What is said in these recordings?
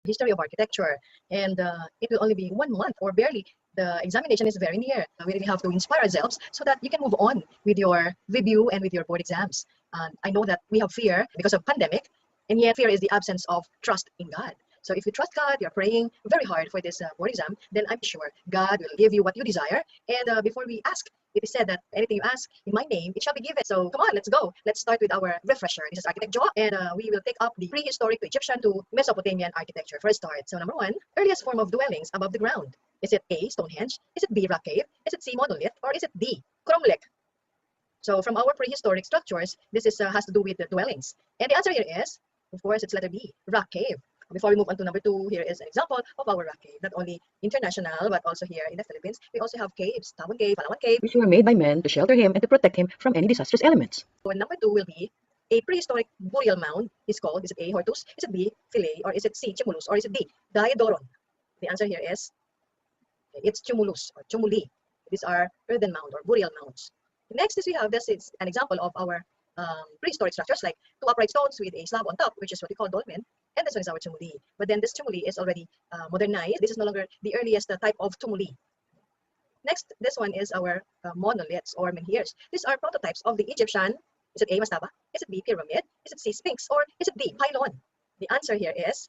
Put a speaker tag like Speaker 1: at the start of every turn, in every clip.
Speaker 1: history of architecture, and it will only be 1 month or barely. The examination is very near. We really have to inspire ourselves so that you can move on with your review and with your board exams. I know that we have fear because of pandemic, and yet fear is the absence of trust in God. So if you trust God, you're praying very hard for this board exam, then I'm sure God will give you what you desire. And before we ask, it is said that anything you ask in my name, it shall be given. So come on, let's go. Let's start with our refresher. This is architecture, and we will take up the prehistoric to Egyptian to Mesopotamian architecture for a start. So number one, earliest form of dwellings above the ground. Is it A, Stonehenge? Is it B, rock cave? Is it C, monolith? Or is it D, cromlech? So from our prehistoric structures, this is has to do with the dwellings. And the answer here is, of course, it's letter B, rock cave. Before we move on to number two, here is an example of our rock cave. Not only international, but also here in the Philippines, we also have caves, Tabon Cave, Palawan Cave,
Speaker 2: which were made by men to shelter him and to protect him from any disastrous elements.
Speaker 1: So number two will be a prehistoric burial mound is called. Is it A, Hortus? Is it B, Philae? Or is it C, Tumulus? Or is it D, Diadoron? The answer here is it's Tumulus or Tumuli. These are earthen mound or burial mounds. Next is we have, this is an example of our prehistoric structures like two upright stones with a slab on top, which is what we call dolmen. And this one is our tumuli. But then this tumuli is already modernized. This is no longer the earliest type of tumuli. Next, this one is our monoliths or menhirs. These are prototypes of the Egyptian. Is it A, mastaba? Is it B, pyramid? Is it C, sphinx? Or is it D, pylon? The answer here is,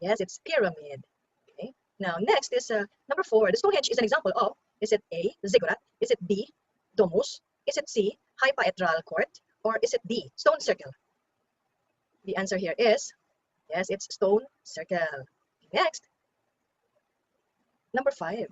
Speaker 1: yes, it's pyramid. Okay. Now, next is number four. The Stonehenge is an example of, is it A, ziggurat? Is it B, domus? Is it C, hypaedral court? Or is it D, stone circle? The answer here is, yes, it's stone circle. Next, number five.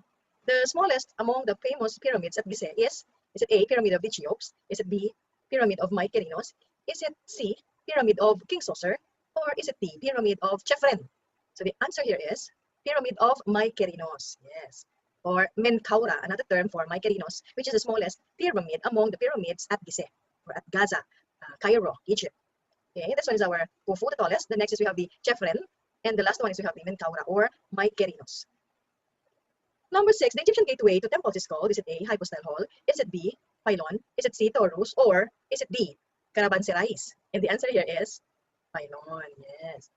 Speaker 1: The smallest among the famous pyramids at Gizeh is it A, Pyramid of the Cheops? Is it B, Pyramid of Mykerinos? Is it C, Pyramid of King Soser? Or is it D, Pyramid of Chephren? So the answer here is Pyramid of Mykerinos, yes. Or Menkaura, another term for Mykerinos, which is the smallest pyramid among the pyramids at Gizeh or at Gaza, Cairo, Egypt. Okay, this one is our Khufu, the tallest. The next is we have the Chephren, and the last one is we have the Menkaura or Mykerinos. Number six, the Egyptian gateway to temples is called, is it A, hypostyle hall? Is it B, pylon? Is it C, torus? Or is it D, caravanserais? And the answer here is pylon, yes.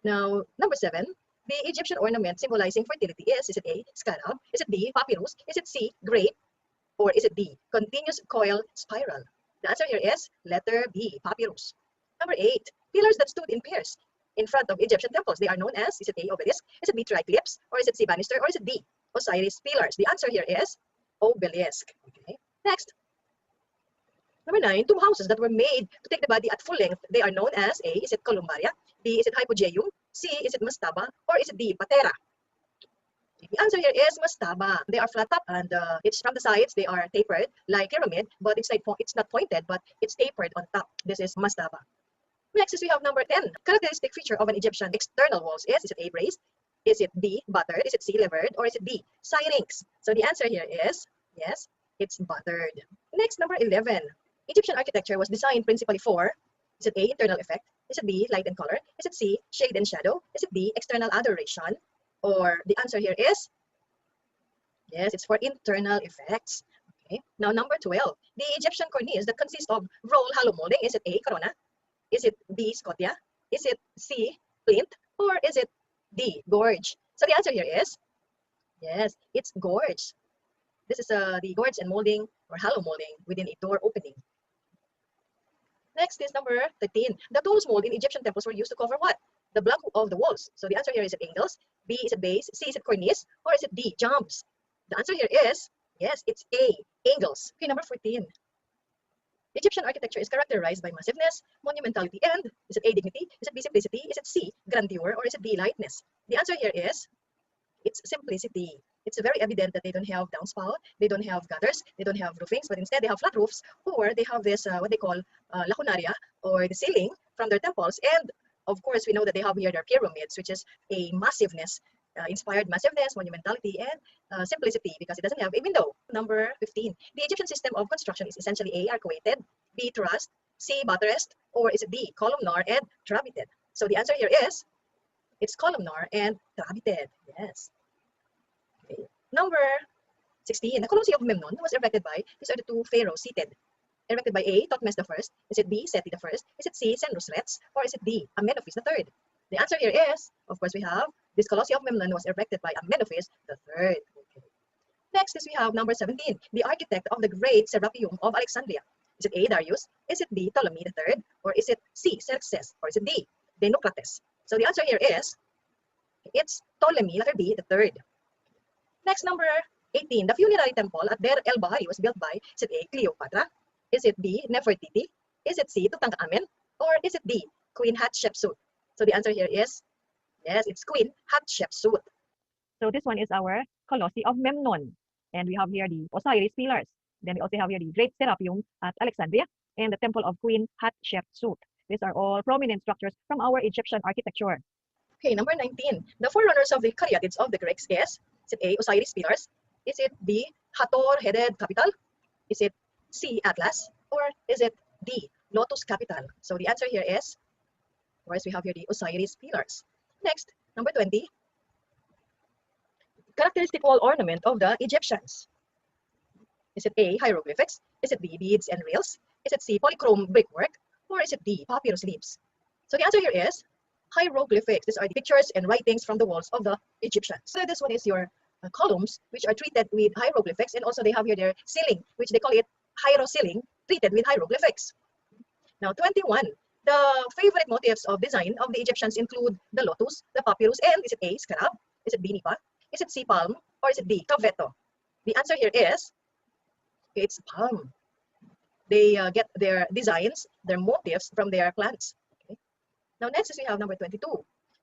Speaker 1: Now, number seven, the Egyptian ornament symbolizing fertility is it A, scarab? Is it B, papyrus? Is it C, grape? Or is it D, continuous coil spiral? The answer here is letter B, papyrus. Number eight, pillars that stood in pairs in front of Egyptian temples. They are known as, is it A, obelisk? Is it B, triclypse? Or is it C, banister? Or is it D, Osiris pillars? The answer here is obelisk. Okay. Next. Number nine, tomb houses that were made to take the body at full length. They are known as A, is it columbaria? B, is it hypogeum? C, is it mastaba? Or is it D, patera? The answer here is mastaba. They are flat top and it's from the sides. They are tapered like pyramid, but it's not pointed, but it's tapered on top. This is mastaba. Next is we have number 10. Characteristic feature of an Egyptian external walls is it A, braced? Is it B, buttered? Is it C, levered? Or is it D, syrinx? So the answer here is, yes, it's buttered. Next, number 11. Egyptian architecture was designed principally for, is it A, internal effect? Is it B, light and color? Is it C, shade and shadow? Is it D, external adoration? Or the answer here is, yes, it's for internal effects. Okay. Now, number 12. The Egyptian cornice that consists of roll hollow molding, is it A, corona? Is it B, scotia? Is it C, plinth? Or is it D, gorge? So the answer here is, yes, it's gorge. This is the gorge and molding or hollow molding within a door opening. Next is number 13. The tools mold in Egyptian temples were used to cover what? The block of the walls. So the answer here is it angles? B, is it base? C, is it cornice? Or is it D, jumps? The answer here is, yes, it's A, angles. Okay, number 14. Egyptian architecture is characterized by massiveness, monumentality, and is it A, dignity? Is it B, simplicity? Is it C, grandeur? Or is it D, lightness? The answer here is, it's simplicity. It's very evident that they don't have downspout, they don't have gutters, they don't have roofings, but instead they have flat roofs, or they have this, what they call lacunaria, or the ceiling from their temples. And of course, we know that they have here their pyramids, which is a massiveness, inspired massiveness, monumentality, and simplicity, because it doesn't have a window. Number 15. The Egyptian system of construction is essentially A, arcuated, B, trussed, C, buttressed, or is it D, columnar and trabeated? So the answer here is, it's columnar and trabeated. Yes. Okay. Number 16. The Colosseum of Memnon was erected by, these are the two pharaohs seated. Erected by A, Thutmose I. Is it B, Seti I? Is it C, Senusret? Or is it D, Amenophis III? The answer here is, of course, we have this Colosseum of Memnon was erected by Amenophis III. Okay. Next is we have number 17, the architect of the great Serapeum of Alexandria. Is it A, Darius? Is it B, Ptolemy III? Or is it C, Xerxes? Or is it D, Democritus? So the answer here is, it's Ptolemy, letter B, the third. Next, number 18, the funerary temple at Deir el Bahari was built by, is it A, Cleopatra? Is it B, Nefertiti? Is it C, Tutankhamen? Or is it D, Queen Hatshepsut? So the answer here is, yes, it's Queen Hatshepsut. So this one is our Colossi of Memnon. And we have here the Osiris pillars. Then we also have here the Great Serapeum at Alexandria and the Temple of Queen Hatshepsut. These are all prominent structures from our Egyptian architecture. Okay, number 19. The forerunners of the caryatids of the Greeks is it A, Osiris pillars? Is it B, Hathor-headed capital? Is it C, Atlas? Or is it D, Lotus capital? So the answer here is, of course, we have here the Osiris pillars. Next, number 20. Characteristic wall ornament of the Egyptians. Is it A, hieroglyphics? Is it B, beads and rails? Is it C, polychrome brickwork? Or is it D, papyrus leaves? So the answer here is hieroglyphics. These are the pictures and writings from the walls of the Egyptians. So this one is your columns, which are treated with hieroglyphics, and also they have here their ceiling, which they call it hieroceiling, treated with hieroglyphics. Now 21. The favorite motifs of design of the Egyptians include the lotus, the papyrus, and is it A, scarab? Is it B, nipa? Is it C, palm? Or is it D, caveto? The answer here is, it's palm. They get their designs, their motifs from their plants. Okay. Now next is we have number 22.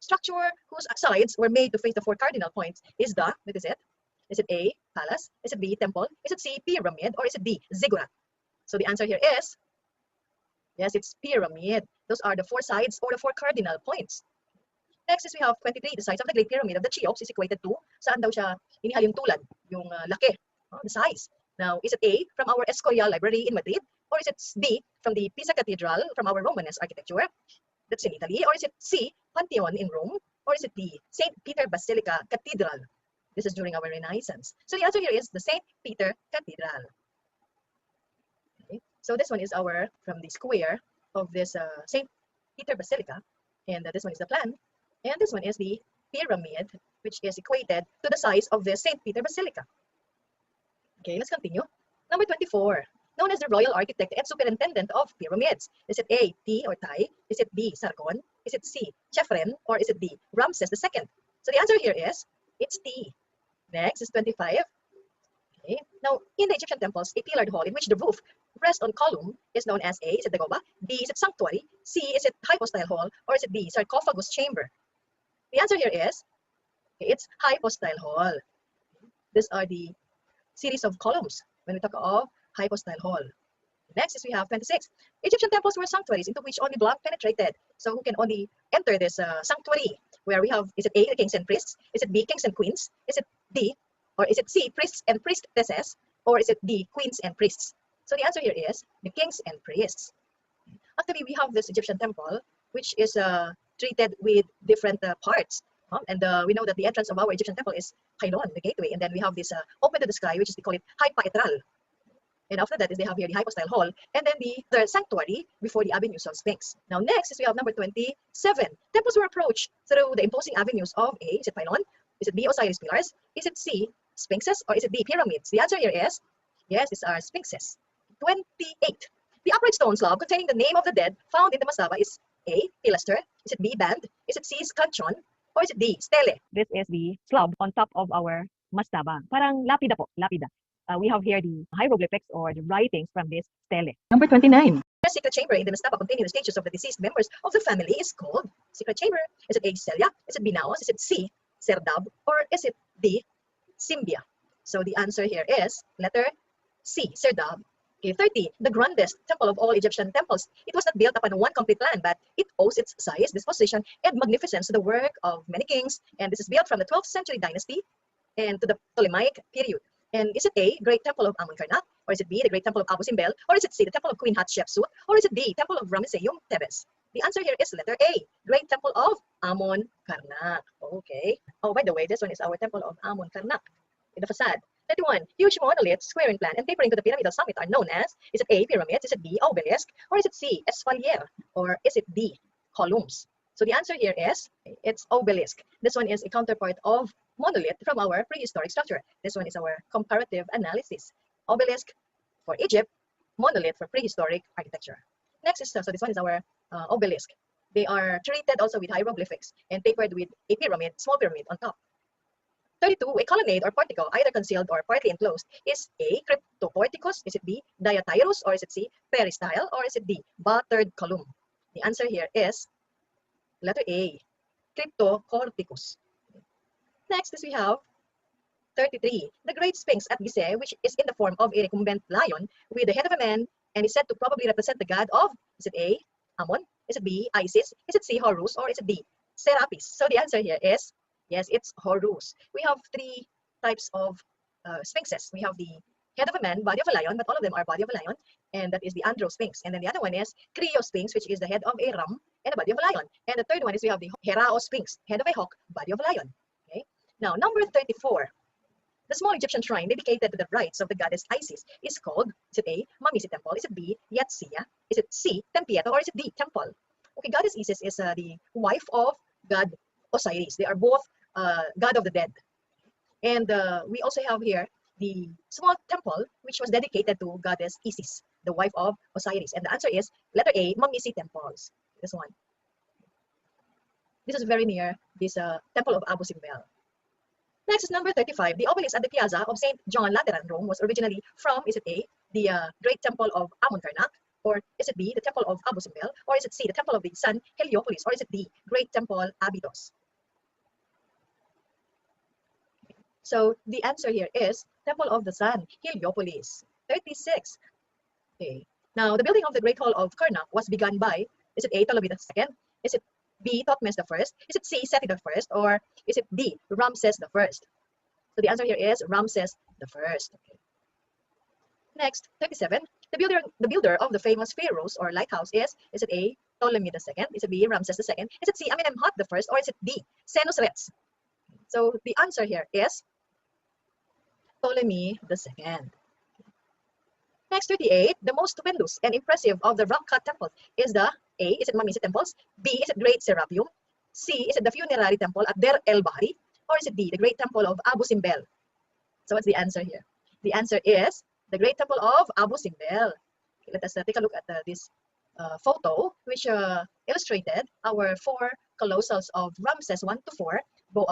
Speaker 1: Structure whose sides were made to face the four cardinal points is the, what is it? Is it A, palace? Is it B, temple? Is it C, pyramid? Or is it D, ziggurat? So the answer here is, yes, it's pyramid. Those are the four sides or the four cardinal points. Next is we have 23. The size of the Great Pyramid of the Cheops is equated to, saan daw siya inihal yung tulad, yung laki, the size. Now, is it A, from our Escorial Library in Madrid? Or is it B, from the Pisa Cathedral, from our Romanesque architecture? That's in Italy. Or is it C, Pantheon in Rome? Or is it D, St. Peter Basilica Cathedral? This is during our Renaissance. So the answer here is the St. Peter Cathedral. Okay. So this one is our, from the square of this St. Peter Basilica. And this one is the plan. And this one is the pyramid, which is equated to the size of the St. Peter Basilica. Okay, let's continue. Number 24, known as the royal architect and superintendent of pyramids. Is it A, T or Tai? Is it B, Sargon? Is it C, Chephren? Or is it D, Ramses II? So the answer here is, it's T. Next is 25. Okay. Now, in the Egyptian temples, a pillared hall in which the roof rests on column is known as A, is it Dagoba? B, is it sanctuary? C, is it hypostyle hall? Or is it D, sarcophagus chamber? The answer here is, it's hypostyle hall. These are the series of columns when we talk of hypostyle hall. Next is we have 26. Egyptian temples were sanctuaries into which only blood penetrated. So who can only enter this sanctuary? Where we have, is it A, the kings and priests? Is it B, kings and queens? Is it D, or is it C, priests and priestesses? Or is it D, queens and priests? So the answer here is the kings and priests. Actually, we have this Egyptian temple, which is treated with different parts. And we know that the entrance of our Egyptian temple is Pylon, the gateway. And then we have this open to the sky, which is, they call it hypaetral. And after that is they have here the hypostyle hall. And then the sanctuary before the avenues of Sphinx. Now next is we have number 27. Temples were approached through the imposing avenues of A, is it Pylon? Is it B, Osiris pillars? Is it C, Sphinxes? Or is it D, pyramids? The answer here is, yes, these are Sphinxes. 28. The upright stone slab containing the name of the dead found in the mastaba is A, pilaster. Is it B, band? Is it C, scutcheon? Or is it D, stele? This is the slab on top of our mastaba. Parang lapida po, lapida. We have here the hieroglyphics or the writings from this stele.
Speaker 2: Number 29.
Speaker 1: The secret chamber in the mastaba containing the statues of the deceased members of the family is called secret chamber. Is it A, Celia? Is it B, Naos? Is it C, Serdab? Or is it D, Simbia? So the answer here is letter C, Serdab. Okay, 30. The grandest temple of all Egyptian temples. It was not built upon one complete plan, but it owes its size, disposition, and magnificence to the work of many kings. And this is built from the 12th century dynasty and to the Ptolemaic period. And is it A, Great Temple of Amun-Karnak? Or is it B, the Great Temple of Abu Simbel? Or is it C, the Temple of Queen Hatshepsut? Or is it D, Temple of Ramesseum Thebes? The answer here is letter A, Great Temple of Amun-Karnak. Okay. Oh, by the way, this one is our Temple of Amun-Karnak in the facade. 31. Huge monoliths, square in plan and tapering to the pyramidal summit are known as, is it A, pyramids? Is it B, obelisk? Or is it C, espalier? Or is it D, columns? So the answer here is, it's obelisk. This one is a counterpart of monolith from our prehistoric structure. This one is our comparative analysis. Obelisk for Egypt, monolith for prehistoric architecture. Next is, so this one is our obelisk. They are treated also with hieroglyphics and tapered with a pyramid, small pyramid on top. 32, a colonnade or portico, either concealed or partly enclosed, is A, cryptoporticus, is it B, diatyrus, or is it C, peristyle, or is it D, battered column? The answer here is letter A, cryptoporticus. Next is we have 33, the Great Sphinx at Gizeh, which is in the form of a recumbent lion with the head of a man and is said to probably represent the god of, is it A, Ammon, is it B, Isis, is it C, Horus, or is it D, Serapis? So the answer here is, yes, it's Horus. We have three types of sphinxes. We have the head of a man, body of a lion, but all of them are body of a lion, and that is the Androsphinx. And then the other one is Criosphinx, which is the head of a ram and the body of a lion. And the third one is we have the Heraosphinx, head of a hawk, body of a lion. Okay. Now, number 34. The small Egyptian shrine dedicated to the rites of the goddess Isis is called, is it A, Mamisi Temple, is it B, Yatsia, is it C, Tempieta, or is it D, Temple? Okay, goddess Isis is the wife of god Osiris. They are both god of the dead. And we also have here the small temple, which was dedicated to goddess Isis, the wife of Osiris. And the answer is letter A, Mamisi temples. This one. This is very near this temple of Abu Simbel. Next is number 35. The obelisk at the Piazza of St. John Lateran, Rome, was originally from, is it A, the Great Temple of Amun-Karnak, or is it B, the Temple of Abu Simbel, or is it C, the Temple of the Sun, Heliopolis, or is it D, Great Temple Abydos? So the answer here is Temple of the Sun, Heliopolis. 36. Okay. Now, the building of the Great Hall of Karnak was begun by, is it A, Ptolemy II? Is it B, Thutmose I? Is it C, Seti I? Or is it D, Ramses I? So the answer here is Ramses I. Okay. Next, 37. The builder of the famous Pharos or lighthouse is it A, Ptolemy II? Is it B, Ramses II? Is it C, Amenemhat I? Or is it D, Senusret? So the answer here is Ptolemy II. Next, 38. The most stupendous and impressive of the rock-cut temples is the A, is it Mamisi temples? B, is it Great Serapeum? C, is it the funerary temple at Der El Bahri? Or is it D, the Great Temple of Abu Simbel? So what's the answer here? The answer is the Great Temple of Abu Simbel. Okay, let us take a look at this photo, which illustrated our four colossals of Ramses I to IV.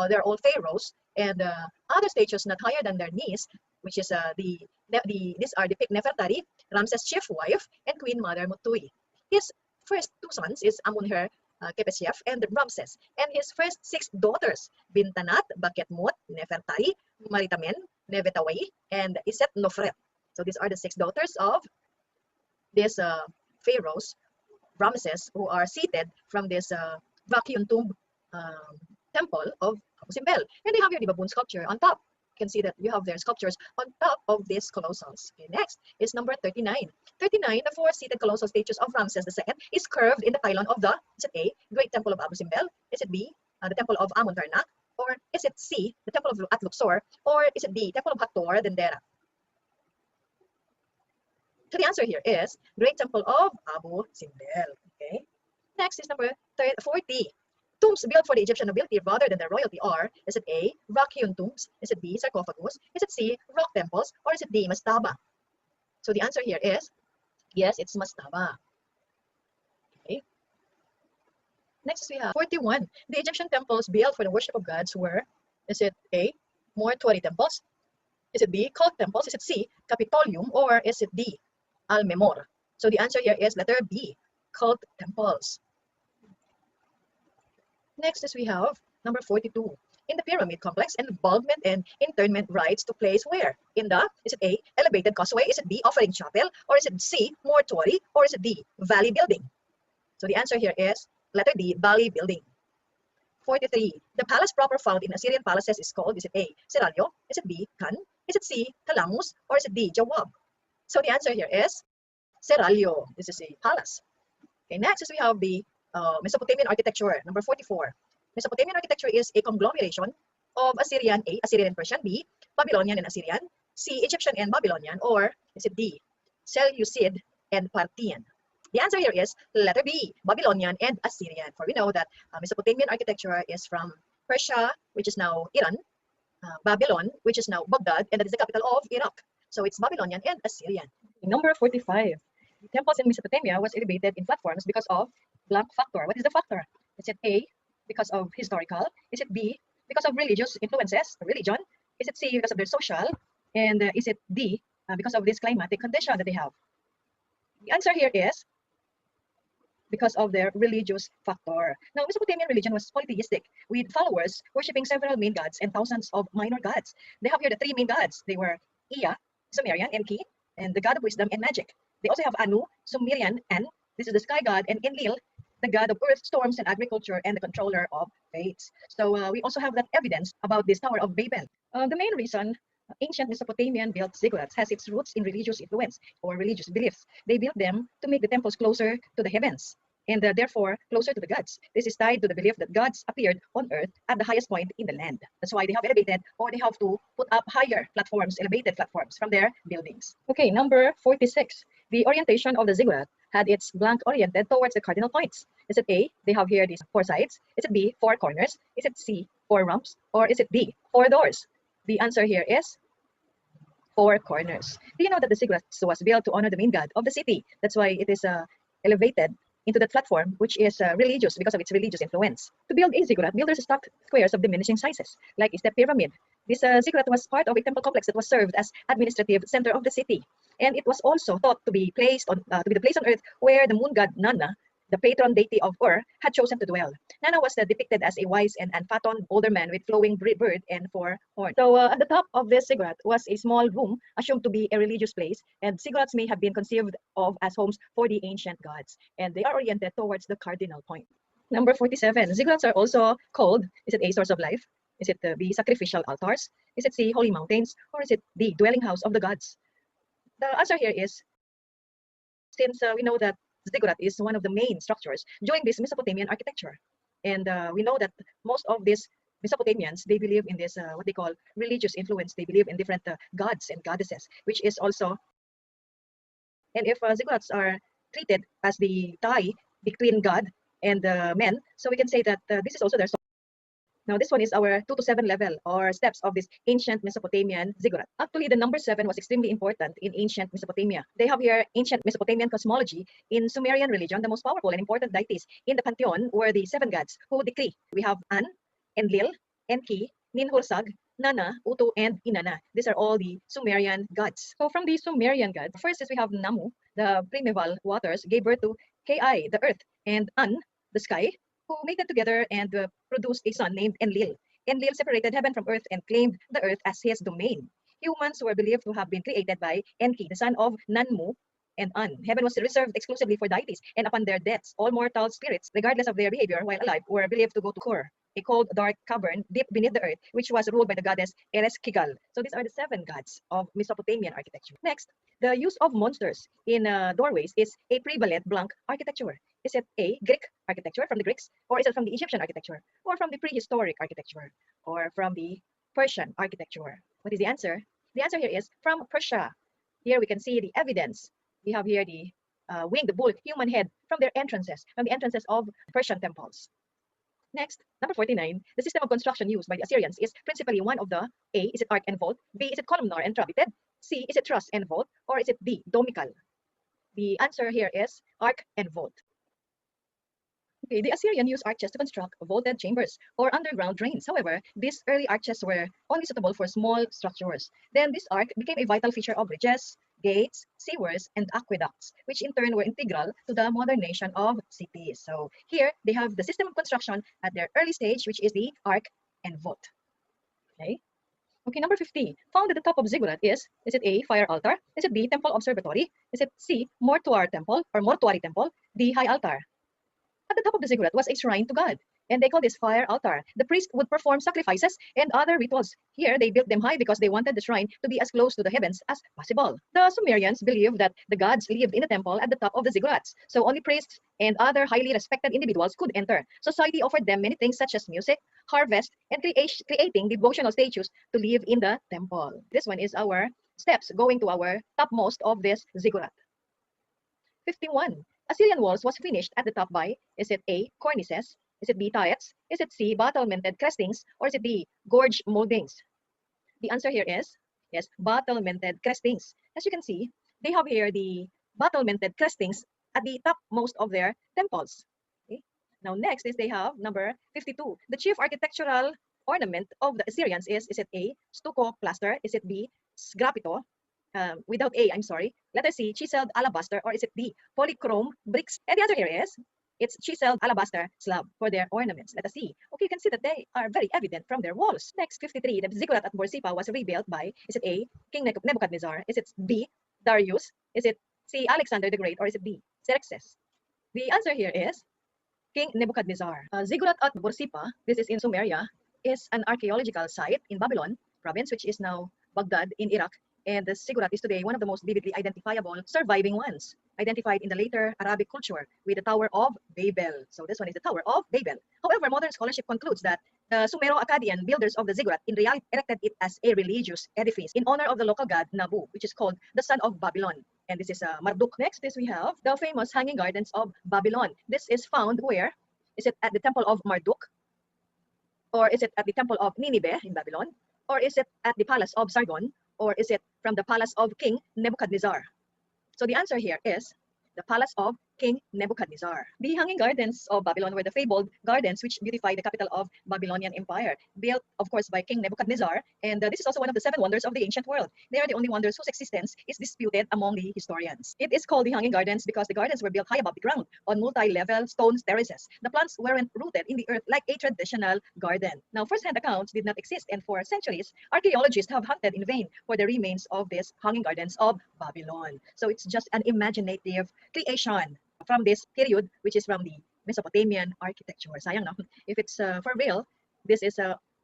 Speaker 1: They're all pharaohs, and other statues not higher than their knees, which is these are depict Nefertari, Ramses' chief wife, and Queen Mother Mutui. His first two sons is Amunher Khepeshef and Ramses, and his first six daughters, Bintanat, Baketmut, Nefertari, Maritamen, Nevetawai, and Iset Nofret. So these are the six daughters of these pharaohs, Ramses, who are seated from this vacuum tomb temple of Abu Simbel. And they have your Dibabun sculpture on top. You can see that you have their sculptures on top of these colossals. Okay, next is number 39. 39, the four-seated colossal statues of Ramses II is curved in the pylon of the, is it A, Great Temple of Abu Simbel? Is it B, the Temple of Amun-Karnak? Or is it C, the Temple of at Luxor? Or is it D, Temple of Hathor Dendera? So the answer here is Great Temple of Abu Simbel. Okay. Next is number 40. Tombs built for the Egyptian nobility rather than the royalty are, is it A, rock-hewn tombs? Is it B, sarcophagus? Is it C, rock temples? Or is it D, mastaba? So the answer here is, yes, it's mastaba. Okay. Next we have 41. The Egyptian temples built for the worship of gods were, is it A, mortuary temples? Is it B, cult temples? Is it C, Capitolium? Or is it D, Al-Memor? So the answer here is letter B, cult temples. Next is we have number 42. In the pyramid complex, involvement and internment rites took place where? In the, is it A, elevated causeway? Is it B, offering chapel? Or is it C, mortuary? Or is it D, valley building? So the answer here is letter D, valley building. 43. The palace proper found in Assyrian palaces is called, is it A, Seralio? Is it B, Kan? Is it C, Talamus? Or is it D, Jawab? So the answer here is Seralio. This is a palace. Okay, next is we have the Mesopotamian architecture, number 44. Mesopotamian architecture is a conglomeration of Assyrian A, Assyrian and Persian, B, Babylonian and Assyrian, C, Egyptian and Babylonian, or is it D, Seleucid and Parthian? The answer here is letter B, Babylonian and Assyrian. For we know that Mesopotamian architecture is from Persia, which is now Iran, Babylon, which is now Baghdad, and that is the capital of Iraq. So it's Babylonian and Assyrian. Number 45. The temples in Mesopotamia was elevated in platforms because of blank factor. What is the factor? Is it A, because of historical? Is it B, because of religious influences, religion? Is it C, because of their social? And is it D, because of this climatic condition that they have? The answer here is because of their religious factor. Now, Mesopotamian religion was polytheistic, with followers worshipping several main gods and thousands of minor gods. They have here the three main gods. They were Ea, Sumerian, Enki, and the god of wisdom and magic. They also have Anu, Sumerian, An, this is the sky god, and Enlil, the god of earth, storms, and agriculture, and the controller of fates. So we also have that evidence about this Tower of Babel. The main reason ancient Mesopotamian built ziggurats has its roots in religious influence or religious beliefs. They built them to make the temples closer to the heavens and therefore closer to the gods. This is tied to the belief that gods appeared on earth at the highest point in the land. That's why they have elevated, or they have to put up higher platforms, elevated platforms from their buildings. Okay, number 46. The orientation of the ziggurat had its blank oriented towards the cardinal points. Is it A, they have here these four sides? Is it B, four corners? Is it C, four rumps? Or is it D, four doors? The answer here is four corners. Do you know that the ziggurat was built to honor the main god of the city? That's why it is elevated into the platform, which is religious because of its religious influence. To build a ziggurat, builders stacked squares of diminishing sizes, like a step pyramid. This ziggurat was part of a temple complex that was served as administrative center of the city, and it was also thought to be placed on to be the place on earth where the moon god Nana, the patron deity of Ur, had chosen to dwell. Nana was depicted as a wise and unfathomed older man with flowing beard and four horns. So at the top of this ziggurat was a small room assumed to be a religious place, and ziggurats may have been conceived of as homes for the ancient gods, and they are oriented towards the cardinal point. Number 47. Ziggurats are also called, is it A, source of life? Is it B, sacrificial altars? Is it C, holy mountains? Or is it D, dwelling house of the gods? The answer here is, since we know that ziggurat is one of the main structures during this Mesopotamian architecture. And we know that most of these Mesopotamians, they believe in this, what they call religious influence. They believe in different gods and goddesses, which is also, and if ziggurats are treated as the tie between God and men, so we can say that this is also their. Now, this one is our 2 to 7 level or steps of this ancient Mesopotamian ziggurat. Actually, the number 7 was extremely important in ancient Mesopotamia. They have here ancient Mesopotamian cosmology. In Sumerian religion, the most powerful and important deities in the pantheon were the 7 gods who decree. We have An, Enlil, Enki, Ninhursag, Nana, Utu, and Inanna. These are all the Sumerian gods. So from the Sumerian gods, first is we have Namu, the primeval waters, gave birth to Ki, the earth, and An, the sky, who mated together and produced a son named Enlil. Enlil separated heaven from earth and claimed the earth as his domain. Humans were believed to have been created by Enki, the son of Nanmu and An. Heaven was reserved exclusively for deities, and upon their deaths, all mortal spirits, regardless of their behavior while alive, were believed to go to Kur, a cold, dark cavern deep beneath the earth, which was ruled by the goddess Ereshkigal. So these are the 7 gods of Mesopotamian architecture. Next, the use of monsters in doorways is a prevalent blank architecture. Is it A, Greek architecture from the Greeks, or is it from the Egyptian architecture, or from the prehistoric architecture, or from the Persian architecture? What is the answer? The answer here is from Persia. Here we can see the evidence. We have here the winged bull human head from their entrances, from the entrances of Persian temples. Next, number 49, the system of construction used by the Assyrians is principally one of the A, is it arc and vault? B, is it columnar and trabeted? C, is it truss and vault? Or is it D, domical? The answer here is arc and vault. Okay, the Assyrian used arches to construct vaulted chambers or underground drains. However, these early arches were only suitable for small structures. Then this arch became a vital feature of bridges, gates, sewers, and aqueducts, which in turn were integral to the modernization of cities. So here they have the system of construction at their early stage, which is the arc and vault. Okay. Okay, number 50. Found at the top of ziggurat is it A, fire altar? Is it B, temple observatory? Is it C, mortuary temple or mortuary temple? D, high altar? At the top of the ziggurat was a shrine to God, and they called this fire altar. The priest would perform sacrifices and other rituals. Here, they built them high because they wanted the shrine to be as close to the heavens as possible. The Sumerians believed that the gods lived in the temple at the top of the ziggurats, so only priests and other highly respected individuals could enter. Society offered them many things such as music, harvest, and creating devotional statues to live in the temple. This one is our steps going to our topmost of this ziggurat. 51. Assyrian walls was finished at the top by, is it A, cornices, is it B, turrets, is it C, battlemented crestings, or is it D, gorge moldings? The answer here is, yes, battlemented crestings. As you can see, they have here the battlemented crestings at the topmost of their temples. Okay. Now next is they have number 52. The chief architectural ornament of the Assyrians is it A, stucco plaster, is it B, sgraffito, without A, I'm sorry, letter C, chiseled alabaster, or is it D, polychrome bricks? And the answer here is, it's chiseled alabaster slab for their ornaments. Let us see. Okay, you can see that they are very evident from their walls. Next, 53. The ziggurat at Borsippa was rebuilt by, is it A, King Nebuchadnezzar? Is it B, Darius? Is it C, Alexander the Great? Or is it D, Xerxes? The answer here is King Nebuchadnezzar. Ziggurat at Borsippa, this is in Sumeria, is an archaeological site in Babylon province, which is now Baghdad in Iraq. And the ziggurat is today one of the most vividly identifiable surviving ones, identified in the later Arabic culture with the Tower of Babel. So this one is the Tower of Babel. However, modern scholarship concludes that the Sumero-Akkadian builders of the ziggurat in reality erected it as a religious edifice in honor of the local god Nabu, which is called the son of Babylon. And this is Marduk. Next is we have the famous Hanging Gardens of Babylon. This is found where? Is it at the temple of Marduk? Or is it at the temple of Nineveh in Babylon? Or is it at the palace of Sargon? Or is it from the palace of King Nebuchadnezzar? So the answer here is the palace of King Nebuchadnezzar. The Hanging Gardens of Babylon were the fabled gardens which beautify the capital of Babylonian Empire, built, of course, by King Nebuchadnezzar. And this is also one of the 7 wonders of the ancient world. They are the only wonders whose existence is disputed among the historians. It is called the Hanging Gardens because the gardens were built high above the ground on multi-level stone terraces. The plants weren't rooted in the earth like a traditional garden. Now, first-hand accounts did not exist, and for centuries, archaeologists have hunted in vain for the remains of these Hanging Gardens of Babylon. So it's just an imaginative creation from this period, which is from the Mesopotamian architecture. Sayang, no? If it's for real, this is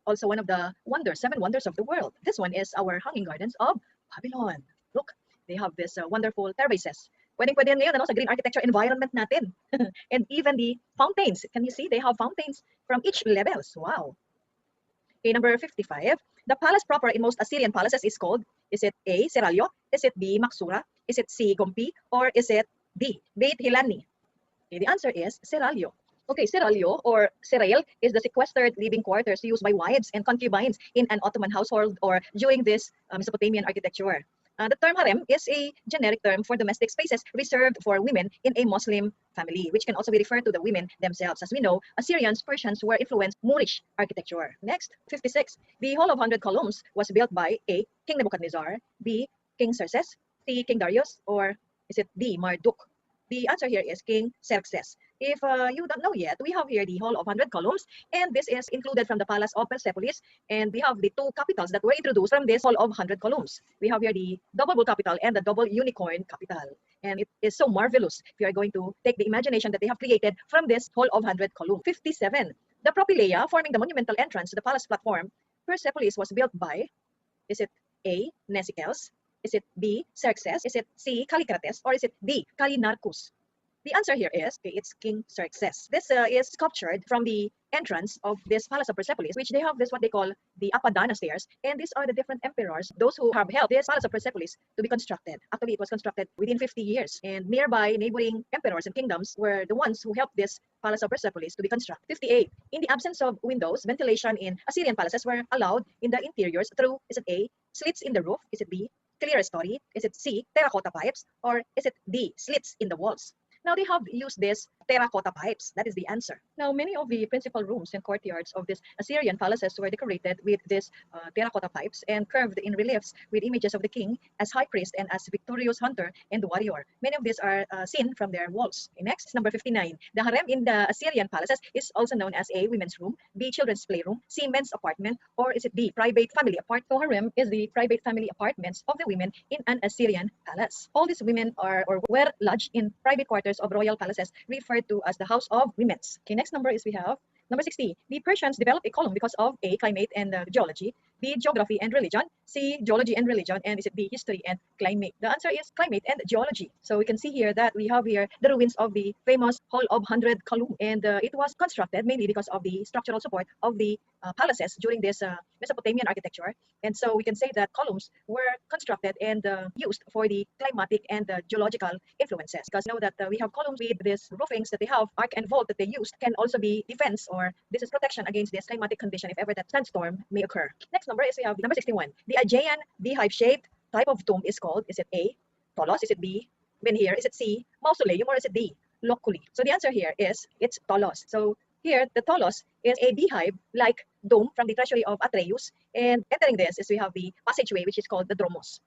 Speaker 1: also one of the wonders, 7 wonders of the world. This one is our Hanging Gardens of Babylon. Look, they have this wonderful terraces. Pwedeng-pwede yan ngayon, ano, sa green architecture environment natin. And even the fountains. Can you see? They have fountains from each levels. Wow. Okay, number 55. The palace proper in most Assyrian palaces is called, is it A, Seralyo? Is it B, Maksura? Is it C, Gompi? Or is it D, Beit Hilani? Okay, the answer is Seralyo. Okay, Seralyo or Serail is the sequestered living quarters used by wives and concubines in an Ottoman household or during this Mesopotamian architecture. The term harem is a generic term for domestic spaces reserved for women in a Muslim family, which can also be referred to the women themselves. As we know, Assyrians, Persians were influenced Moorish architecture. Next, 56. The Hall of 100 Columns was built by A, King Nebuchadnezzar, B, King Xerxes, C, King Darius, or is it D, Marduk? The answer here is King Xerxes. If you don't know yet, we have here the Hall of 100 Columns, and this is included from the Palace of Persepolis, and we have the 2 capitals that were introduced from this Hall of 100 Columns. We have here the double bull capital and the double unicorn capital, and it is so marvelous if you are going to take the imagination that they have created from this Hall of 100 Columns. 57. The propylaea forming the monumental entrance to the palace platform, Persepolis, was built by, is it A, Nesicles? Is it B, Xerxes? Is it C, Callicrates? Or is it D, Callinarchus? The answer here is, okay, it's King Xerxes. This is sculptured from the entrance of this palace of Persepolis, which they have this what they call the Apadana stairs. And these are the different emperors, those who have helped this palace of Persepolis to be constructed. Actually, it was constructed within 50 years. And nearby neighboring emperors and kingdoms were the ones who helped this palace of Persepolis to be constructed. 58. In the absence of windows, ventilation in Assyrian palaces were allowed in the interiors through, is it A, slits in the roof? Is it B, clerestory? Is it C, terracotta pipes? Or is it D, slits in the walls? Now they have used this terracotta pipes. That is the answer. Now many of the principal rooms and courtyards of this Assyrian palaces were decorated with this terracotta pipes and curved in reliefs with images of the king as high priest and as victorious hunter and warrior. Many of these are seen from their walls. Okay, next, number 59. The harem in the Assyrian palaces is also known as A, women's room, B, children's playroom, C, men's apartment, or is it D, private family apartment? So harem is the private family apartments of the women in an Assyrian palace. All these women are or were lodged in private quarters of royal palaces referred to as the House of Women's. Okay, next number is we have number 60. The Persians developed a column because of A, climate and geology, B, geography and religion, C, geology and religion, and is it B, history and climate? The answer is climate and geology. So we can see here that we have here the ruins of the famous Hall of 100 Column, and it was constructed mainly because of the structural support of the palaces during this Mesopotamian architecture. And so we can say that columns were constructed and used for the climatic and geological influences. Because you know that we have columns with these roofings that they have, arc and vault that they used can also be defense, or this is protection against this climatic condition if ever that sandstorm may occur. Next number is we have number 61. The Aegean beehive-shaped type of tomb is called, is it A, tholos, is it B, menhir, is it C, mausoleum, or is it D, loculi? So the answer here is it's tholos. So here, the tholos is a beehive-like dome from the treasury of Atreus, and entering this is we have the passageway, which is called the dromos.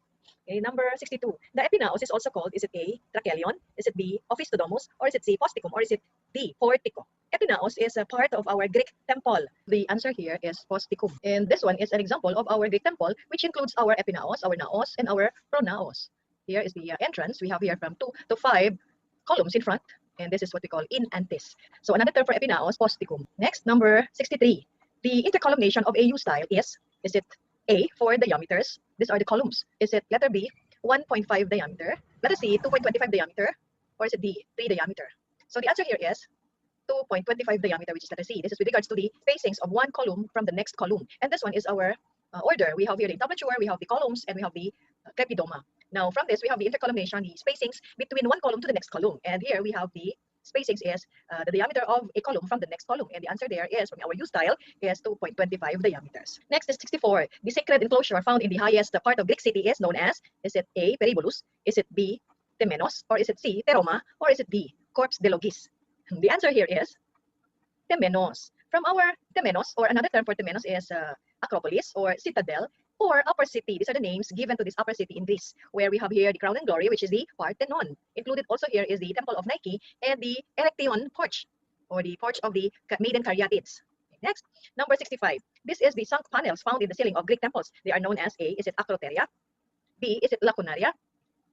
Speaker 1: Okay, number 62. The epinaos is also called, is it A, trachelion, is it B, ophistodomos, or is it C, posticum, or is it D, portico? Epinaos is a part of our Greek temple. The answer here is posticum. And this one is an example of our Greek temple, which includes our epinaos, our naos, and our pronaos. Here is the entrance. We have here from 2 to 5 columns in front, and this is what we call in antis. So another term for epinaos, posticum. Next, number 63. The intercolumnation of AU style is it A, 4 diameters? These are the columns. Is it letter B, 1.5 diameter? Letter C, 2.25 diameter? Or is it D, 3 diameter? So the answer here is 2.25 diameter, which is letter C. This is with regards to the spacings of one column from the next column. And this one is our order. We have here the entablature, we have the columns, and we have the crepidoma. Now, from this, we have the intercolumnation, the spacings between one column to the next column. And here we have the spacings is the diameter of a column from the next column. And the answer there is, from our U style, is 2.25 diameters. Next is 64. The sacred enclosure found in the highest part of Greek city is known as, is it A, Peribolus? Is it B, Temenos? Or is it C, Teroma? Or is it D, Corpse de Logis? The answer here is Temenos. From our Temenos, or another term for Temenos is Acropolis or Citadel or Upper City. These are the names given to this upper city in Greece, where we have here the Crown and Glory, which is the Parthenon. Included also here is the Temple of Nike and the Erechtheion Porch, or the Porch of the Maiden Caryatids. Next, number 65. This is the sunk panels found in the ceiling of Greek temples. They are known as A, is it Acroteria? B, is it Lacunaria?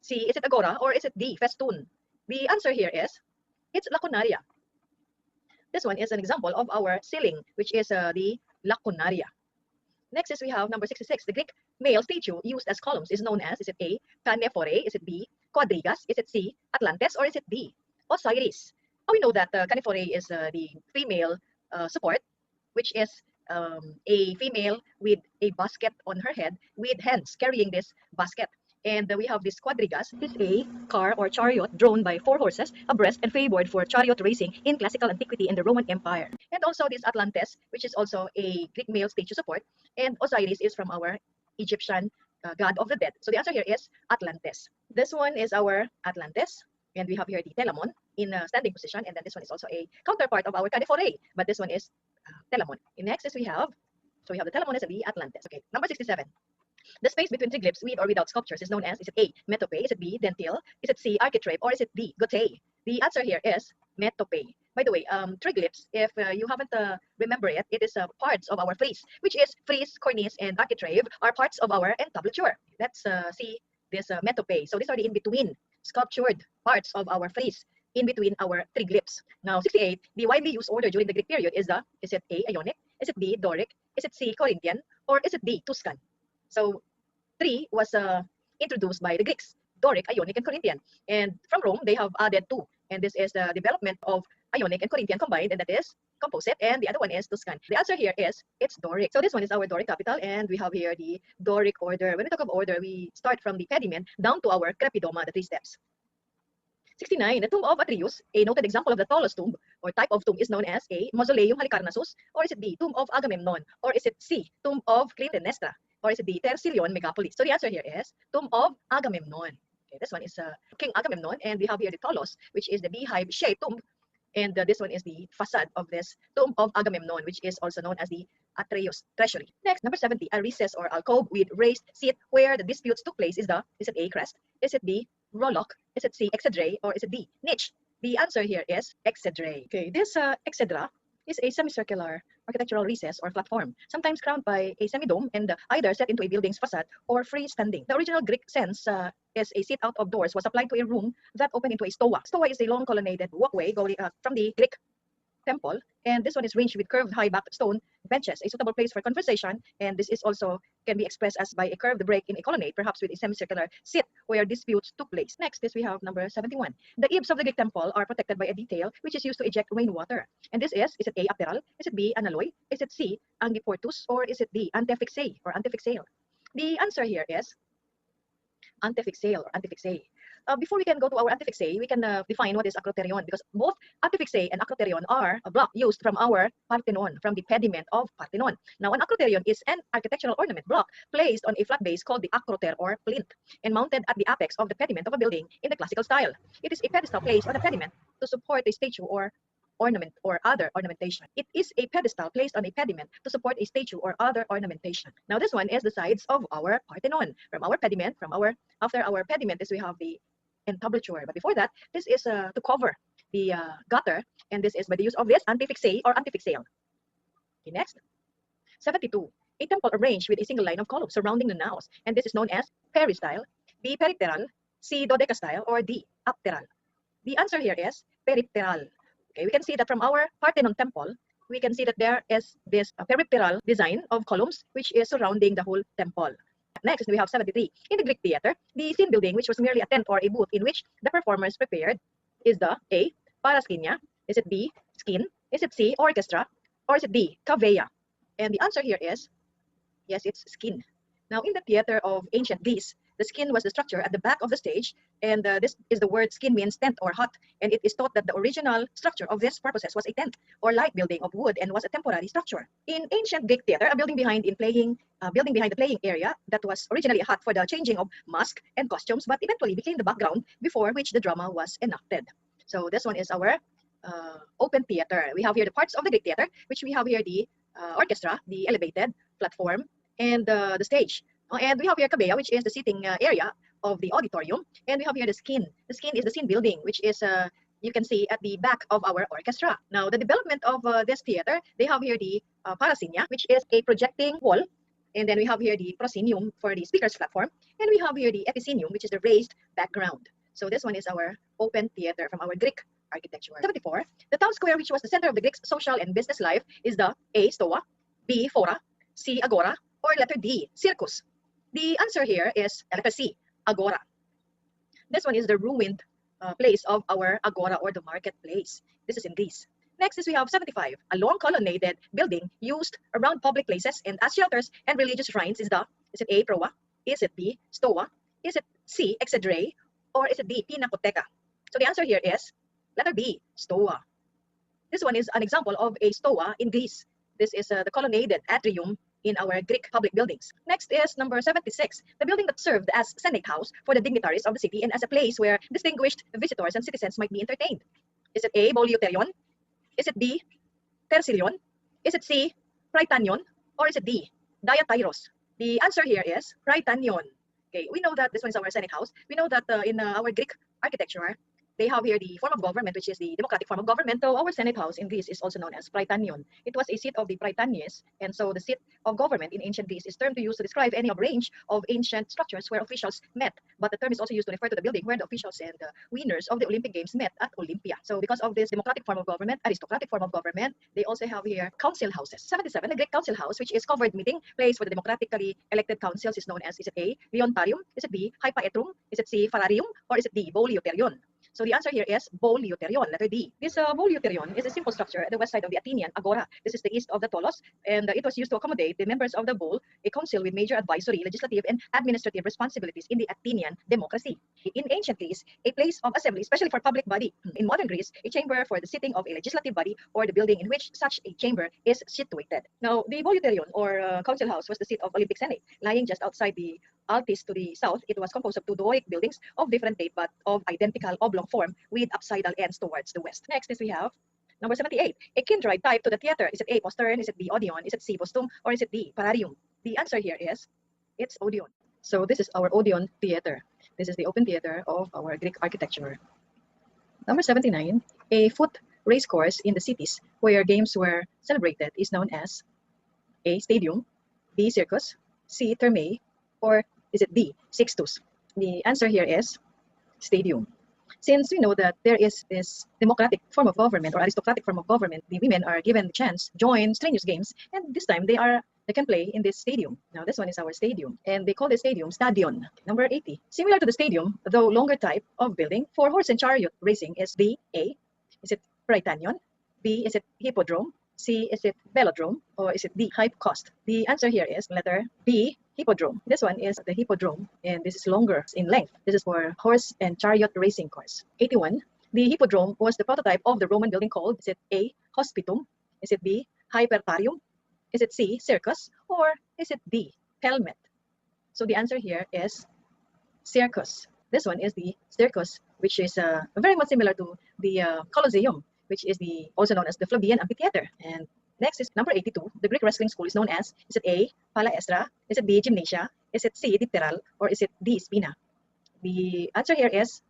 Speaker 1: C, is it Agora? Or is it D, Festoon? The answer here is, it's Lacunaria. This one is an example of our ceiling, which is the Lacunaria. Next is we have number 66. The Greek male statue used as columns is known as, is it A, Canephore? Is it B, Quadrigas? Is it C, Atlantes? Or is it D, Osiris? We know that Canephore is the female support, which is a female with a basket on her head with hands carrying this basket. And we have this quadrigas. This is a car or chariot drawn by 4 horses abreast and favored for chariot racing in classical antiquity in the Roman Empire. And also this Atlantes, which is also a Greek male statue support. And Osiris is from our Egyptian god of the dead. So the answer here is Atlantes. This one is our Atlantes. And we have here the Telamon in a standing position. And then this one is also a counterpart of our Canephore. But this one is Telamon. And next is we have the Telamon and the Atlantes. Okay, number 67. The space between triglyphs with or without sculptures is known as, is it A, metope? Is it B, dentil? Is it C, architrave? Or is it D, gotei? The answer here is metope. By the way, triglyphs, if you haven't remember it, it is parts of our frieze, which is frieze, cornice, and architrave are parts of our entablature. Let's see this metope. So these are the in-between sculptured parts of our frieze in between our triglyphs. Now, 68, the widely used order during the Greek period is it A, Ionic? Is it B, Doric? Is it C, Corinthian? Or is it D, Tuscan? So 3 was introduced by the Greeks, Doric, Ionic, and Corinthian. And from Rome, they have added 2. And this is the development of Ionic and Corinthian combined, and that is Composite. And the other one is Tuscan. The answer here is, it's Doric. So this one is our Doric capital, and we have here the Doric order. When we talk of order, we start from the pediment down to our crepidoma, the 3 steps. 69. The tomb of Atreus, a noted example of the tallest tomb or type of tomb, is known as A, Mausoleum Halicarnassus, or is it B, Tomb of Agamemnon, or is it C, Tomb of Clytemnestra, or is it D, Tersillion Megapolis? So the answer here is Tomb of Agamemnon. Okay, this one is King Agamemnon, and we have here the Tholos, which is the beehive-shaped tomb, and this one is the facade of this Tomb of Agamemnon, which is also known as the Atreus treasury. Next, number 70, a recess or alcove with raised seat where the disputes took place is it A, crest? Is it B, rolock? Is it C, exedrae? Or is it D, niche? The answer here is exedrae. Okay, this exedra is a semicircular architectural recess or platform, sometimes crowned by a semidome and either set into a building's facade or freestanding. The original Greek sense is a seat out of doors was applied to a room that opened into a stoa. Stoa is a long colonnaded walkway going from the Greek temple, and this one is ranged with curved high-backed stone benches, a suitable place for conversation, and this is also can be expressed as by a curved break in a colonnade, perhaps with a semicircular seat where disputes took place. Next is we have number 71. The eaves of the Greek temple are protected by a detail which is used to eject rainwater, and this is it A, apteral, is it B, analoi, is it C, angiportus, or is it D, antefixae or antefixale? The answer here is antefixale or antefixae. Before we can go to our antefixae, we can define what is acroterion, because both antefixae and acroterion are a block used from our Parthenon, from the pediment of Parthenon. Now, an acroterion is an architectural ornament block placed on a flat base called the acroter or plinth and mounted at the apex of the pediment of a building in the classical style. It is a pedestal placed on a pediment to support a statue or ornament or other ornamentation. It is a pedestal placed on a pediment to support a statue or other ornamentation. Now, this one is the sides of our Parthenon. From our pediment, after our pediment is we have the entablature. But before that, this is to cover the gutter, and this is by the use of this antefixae or antefixale. Okay, next. 72. A temple arranged with a single line of columns surrounding the naos, and this is known as peristyle, B, peripteral, C, dodecastyle, or D, apteral. The answer here is peripteral. Okay, we can see that from our Parthenon temple, we can see that there is this peripteral design of columns which is surrounding the whole temple. Next, we have 73. In the Greek theater, the scene building, which was merely a tent or a booth in which the performers prepared, is the A, paraskinia, is it B, skin, is it C, orchestra, or is it D, cavea? And the answer here is, yes, it's skin. Now, in the theater of ancient Greece, the skin was the structure at the back of the stage, and this is the word skin means tent or hut, and it is thought that the original structure of this purposes was a tent or light building of wood and was a temporary structure. In ancient Greek theater, a building behind the playing area that was originally a hut for the changing of mask and costumes, but eventually became the background before which the drama was enacted. So this one is our open theater. We have here the parts of the Greek theater, which we have here the orchestra, the elevated platform, and the stage. And we have here cavea, which is the seating area of the auditorium. And we have here the skin. The skin is the scene building, which is you can see at the back of our orchestra. Now, the development of this theater, they have here the paraskinia, which is a projecting wall. And then we have here the proscenium for the speaker's platform. And we have here the epicenium, which is the raised background. So this one is our open theater from our Greek architecture. 74. The town square, which was the center of the Greeks' social and business life, is the A, stoa, B, fora, C, agora, or letter D, circus. The answer here is letter C, agora. This one is the ruined place of our agora or the marketplace. This is in Greece. Next is we have 75. A long colonnaded building used around public places and as shelters and religious shrines is it A, proa? Is it B, stoa? Is it C, exedrae? Or is it D, pinacoteca? So the answer here is letter B, stoa. This one is an example of a stoa in Greece. This is the colonnaded atrium in our Greek public buildings. Next is number 76, the building that served as Senate House for the dignitaries of the city and as a place where distinguished visitors and citizens might be entertained. Is it A, Bouleuterion? Is it B, Tercilion? Is it C, Prytanion? Or is it D, Diatyros? The answer here is Prytanion. Okay, we know that this one is our Senate House. We know that in our Greek architecture, they have here the form of government, which is the democratic form of government. So our Senate House in Greece is also known as Prytanion. It was a seat of the Prytanies, and so the seat of government in ancient Greece is termed to use to describe any of range of ancient structures where officials met. But the term is also used to refer to the building where the officials and the winners of the Olympic Games met at Olympia. So because of this democratic form of government, aristocratic form of government, they also have here council houses. 77, the Greek council house, which is covered meeting place for the democratically elected councils, is known as, is it A, Leontarium? Is it B, Hypaetrum? Is it C, Fararium? Or is it D, Bouleuterion? So the answer here is Bouleuterion, letter D. This Bouleuterion is a simple structure at the west side of the Athenian Agora. This is the east of the Tolos, and it was used to accommodate the members of the Boule, a council with major advisory, legislative, and administrative responsibilities in the Athenian democracy. In ancient Greece, a place of assembly, especially for public body. In modern Greece, a chamber for the sitting of a legislative body or the building in which such a chamber is situated. Now, the Bouleuterion or council house was the seat of Olympic Senate, lying just outside the Altis to the south. It was composed of two Doric buildings of different date but of identical oblong form with apsidal ends towards the west. Next is we have number 78, a kindred type to the theater. Is it A, postern? Is it B, Odeon? Is it C, postum? Or is it D, pararium? The answer here is it's Odeon. So this is our Odeon theater. This is the open theater of our Greek architecture. Number 79, a foot race course in the cities where games were celebrated is known as A, stadium, B, circus, C, thermae, or is it D, Sixtus? The answer here is stadium. Since we know that there is this democratic form of government or aristocratic form of government, the women are given the chance to join strenuous games, and this time they can play in this stadium. Now this one is our stadium, and they call the stadium Stadion. Number 80. Similar to the stadium, though longer type of building for horse and chariot racing is the A. Is it Prytanion? B. Is it Hippodrome? C. Is it Velodrome? Or is it D. Hype cost? The answer here is letter B. Hippodrome. This one is the Hippodrome, and this is longer in length. This is for horse and chariot racing course. 81. The Hippodrome was the prototype of the Roman building called, is it A. Hospitum? Is it B. Hypertarium? Is it C. Circus? Or is it D. Helmet? So the answer here is circus. This one is the circus, which is very much similar to the Colosseum, which is also known as the Flavian Amphitheater. And next is number 82. The Greek wrestling school is known as, is it A. Palaestra? Is it B. Gymnasia? Is it C. Dipteral? Or is it D. Spina? The answer here is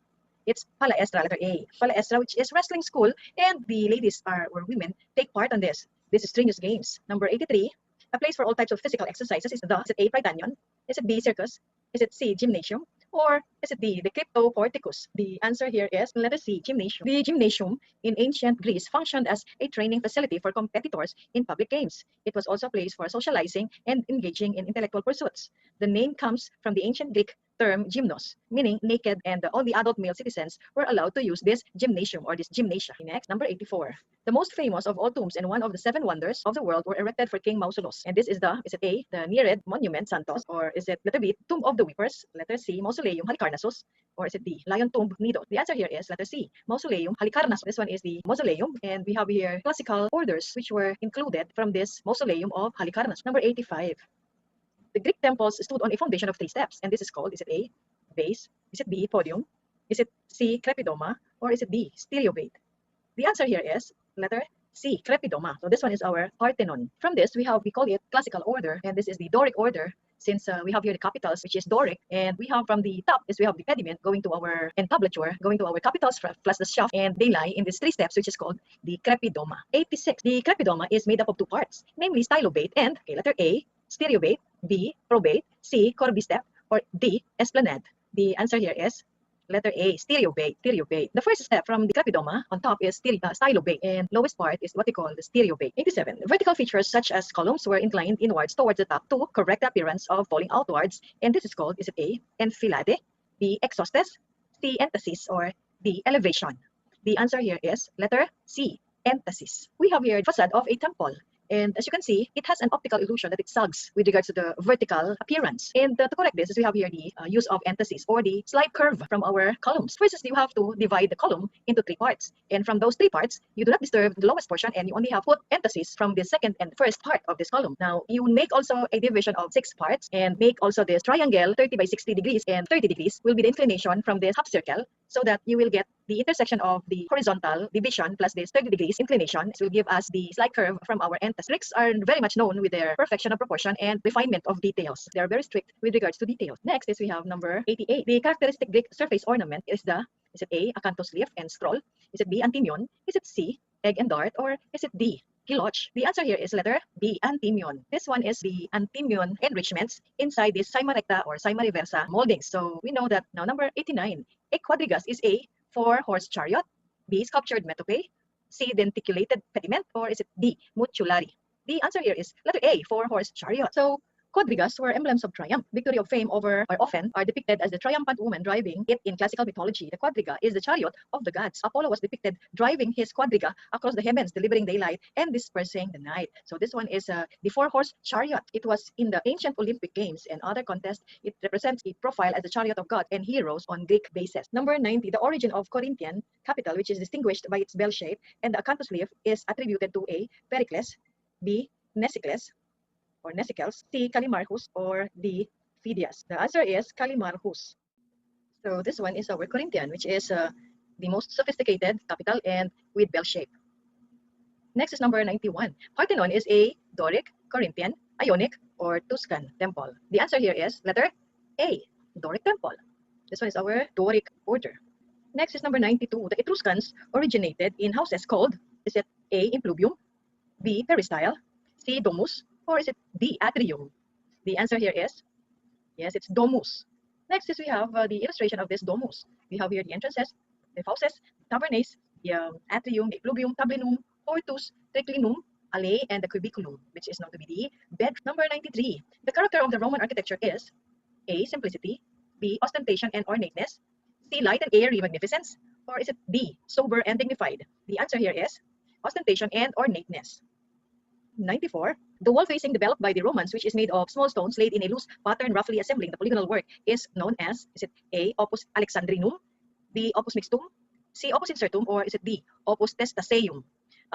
Speaker 1: it's Palaestra, letter A. Palaestra, which is wrestling school, and the ladies or women take part on this. This is strenuous games. Number 83. A place for all types of physical exercises is it A. Prytanion? Is it B. Circus? Is it C. Gymnasium? Or is it D. The Cryptoporticus? The answer here is letter C. Gymnasium. The gymnasium in ancient Greece functioned as a training facility for competitors in public games. It was also a place for socializing and engaging in intellectual pursuits. The name comes from the ancient Greek term gymnos, meaning naked, and all the adult male citizens were allowed to use this gymnasium or this gymnasia. Next, number 84. The most famous of all tombs and one of the 7 wonders of the world were erected for King Mausolus. And this is it A, the Nereid Monument Santos, or is it letter B, Tomb of the Weepers, letter C, Mausoleum Halicarnassus, or is it D, Lion Tomb Nido? The answer here is letter C, Mausoleum Halicarnassus. This one is the mausoleum, and we have here classical orders which were included from this mausoleum of Halicarnassus. Number 85. The Greek temples stood on a foundation of 3 steps, and this is called, is it A, base? Is it B, podium? Is it C, crepidoma? Or is it D, stereobate? The answer here is letter C, crepidoma. So this one is our Parthenon. From this, we call it classical order, and this is the Doric order, since we have here the capitals, which is Doric, and we have from the top we have the pediment going to our entablature, going to our capitals plus the shaft, and they lie in these 3 steps, which is called the crepidoma. 86. The crepidoma is made up of 2 parts, namely stylobate and letter A, stereobate, B, probate, C, corbistep, or D, esplanade. The answer here is letter A, stereobate. The first step from the crepidoma on top is stylobate, and lowest part is what we call the stereobate. 87. Vertical features such as columns were inclined inwards towards the top to correct the appearance of falling outwards, and this is called, is it A, enfilade, B, exhaustes, C, entasis, or D, elevation? The answer here is letter C, entasis. We have here the facade of a temple. And as you can see, it has an optical illusion that it sags with regards to the vertical appearance. And to correct this, we have here the use of entasis, or the slight curve from our columns. First, you have to divide the column into 3 parts. And from those 3 parts, you do not disturb the lowest portion, and you only have put entasis from the second and first part of this column. Now, you make also a division of 6 parts, and make also this triangle 30 by 60 degrees, and 30 degrees will be the inclination from this half circle, so that you will get the intersection of the horizontal division plus this 30 degrees inclination. This will give us the slight curve from our entasis. Greeks are very much known with their perfection of proportion and refinement of details. They are very strict with regards to details. Next is we have number 88. The characteristic Greek surface ornament is it A, acanthus leaf and scroll? Is it B, antimyon? Is it C, egg and dart? Or is it D, kiloch? The answer here is letter B, antimyon. This one is the antimyon enrichments inside this cyma recta or cyma reversa moldings. So we know that now. Number 89. A quadrigas is A, 4-horse chariot, B, sculptured metope, C, denticulated pediment, or is it D, mutulari? The answer here is letter A, 4-horse chariot. So quadrigas were emblems of triumph. Victory of fame often are depicted as the triumphant woman driving it in classical mythology. The quadriga is the chariot of the gods. Apollo was depicted driving his quadriga across the heavens, delivering daylight and dispersing the night. So this one is the 4-horse chariot. It was in the ancient Olympic Games and other contests. It represents a profile as the chariot of God and heroes on Greek bases. Number 90. The origin of Corinthian capital, which is distinguished by its bell shape and the acanthus leaf, is attributed to A, Pericles, B, Nesicles, or Nesicles, C, Callimarchus, or D, Phidias. The answer is Callimarchus. So this one is our Corinthian, which is the most sophisticated capital and with bell shape. Next is number 91. Parthenon is a Doric, Corinthian, Ionic, or Tuscan temple. The answer here is letter A, Doric temple. This one is our Doric order. Next is number 92. The Etruscans originated in houses called, is it A, impluvium, B, peristyle, C, domus, or is it D, atrium? The answer here is, yes, it's domus. Next is we have the illustration of this domus. We have here the entrances, the fauces, tabernae, the atrium, the clubium, tablinum, hortus, triclinum, alae, and the cubiculum, which is known to be the bed. Number 93. The character of the Roman architecture is A. Simplicity, B. Ostentation and ornateness, C. Light and airy magnificence, or is it D. Sober and dignified? The answer here is ostentation and ornateness. 94. The wall facing developed by the Romans, which is made of small stones laid in a loose pattern roughly assembling the polygonal work, is known as, is it A. Opus Alexandrinum, B. Opus Mixtum, C. Opus Incertum, or is it D. Opus Testaceum?